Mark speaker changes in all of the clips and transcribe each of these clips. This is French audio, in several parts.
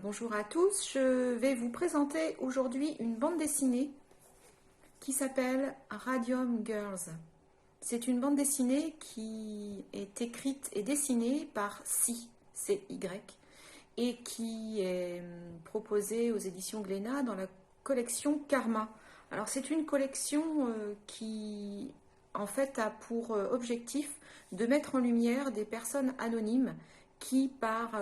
Speaker 1: Bonjour à tous. Je vais vous présenter aujourd'hui une bande dessinée qui s'appelle Radium Girls. C'est une bande dessinée qui est écrite et dessinée par C-Y, et qui est proposée aux éditions Glénat dans la collection Karma. Alors, c'est une collection qui, en fait, a pour objectif de mettre en lumière des personnes anonymes qui, par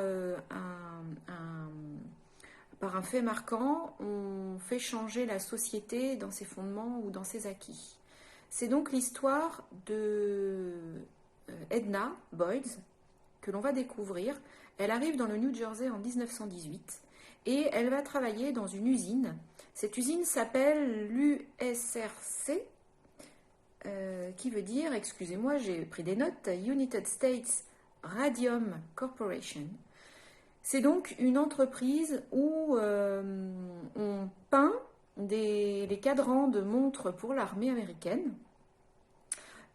Speaker 1: un fait marquant, ont fait changer la société dans ses fondements ou dans ses acquis. C'est donc l'histoire de Edna Boyd que l'on va découvrir. Elle arrive dans le New Jersey en 1918 et elle va travailler dans une usine. Cette usine s'appelle l'USRC, qui veut dire, excusez-moi, j'ai pris des notes, United States Radium Corporation. C'est donc une entreprise où on peint les cadrans de montres pour l'armée américaine.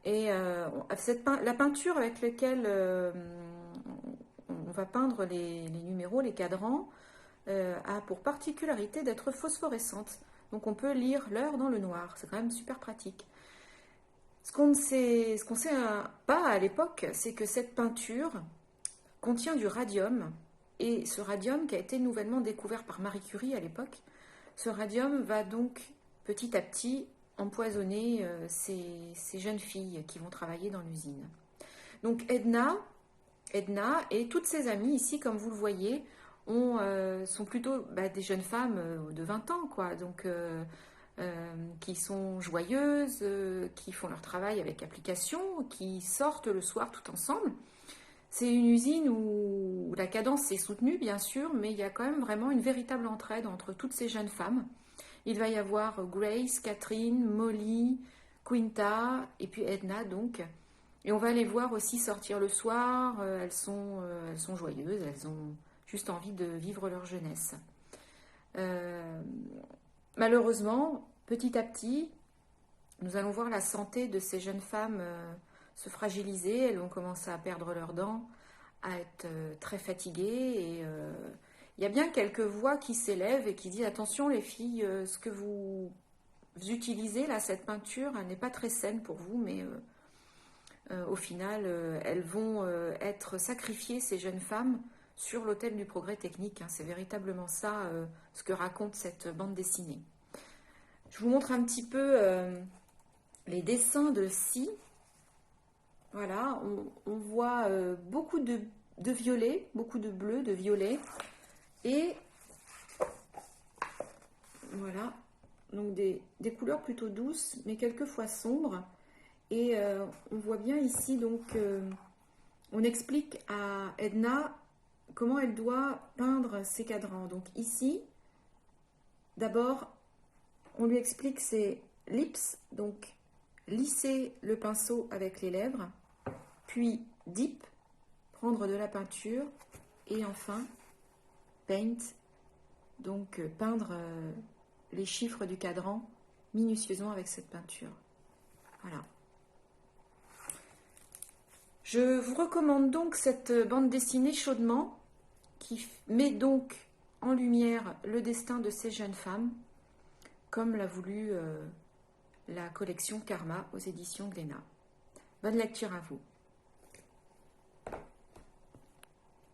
Speaker 1: Et la peinture avec laquelle on va peindre les numéros, les cadrans, a pour particularité d'être phosphorescente. Donc on peut lire l'heure dans le noir. C'est quand même super pratique. Ce qu'on ne sait pas à l'époque, c'est que cette peinture contient du radium. Et ce radium, qui a été nouvellement découvert par Marie Curie à l'époque, ce radium va donc petit à petit empoisonner ces jeunes filles qui vont travailler dans l'usine. Donc Edna et toutes ses amies ici, comme vous le voyez, sont plutôt des jeunes femmes de 20 ans, quoi. Donc qui sont joyeuses, qui font leur travail avec application, qui sortent le soir tout ensemble. C'est une usine où la cadence est soutenue, bien sûr, mais il y a quand même vraiment une véritable entraide entre toutes ces jeunes femmes. Il va y avoir Grace, Catherine, Molly, Quinta et puis Edna, donc. Et on va les voir aussi sortir le soir. Elles sont joyeuses, elles ont juste envie de vivre leur jeunesse. Malheureusement, petit à petit, nous allons voir la santé de ces jeunes femmes se fragiliser. Elles vont commencer à perdre leurs dents, à être très fatiguées. Et il y a bien quelques voix qui s'élèvent et qui disent: attention les filles, ce que vous utilisez là, cette peinture, elle n'est pas très saine pour vous, mais au final, elles vont être sacrifiées, ces jeunes femmes, sur l'autel du progrès technique. C'est véritablement ça ce que raconte cette bande dessinée. Je vous montre un petit peu les dessins de Si. Voilà, on voit beaucoup de violet, beaucoup de bleu, de violet. Et voilà, donc des couleurs plutôt douces, mais quelquefois sombres. Et on voit bien ici, donc, on explique à Edna comment elle doit peindre ses cadrans. Donc ici, d'abord, on lui explique ses lips, donc lisser le pinceau avec les lèvres, puis dip, prendre de la peinture, et enfin paint, donc peindre les chiffres du cadran minutieusement avec cette peinture. Voilà. Je vous recommande donc cette bande dessinée chaudement, qui met donc en lumière le destin de ces jeunes femmes, comme l'a voulu la collection Karma aux éditions Glénat. Bonne lecture à vous.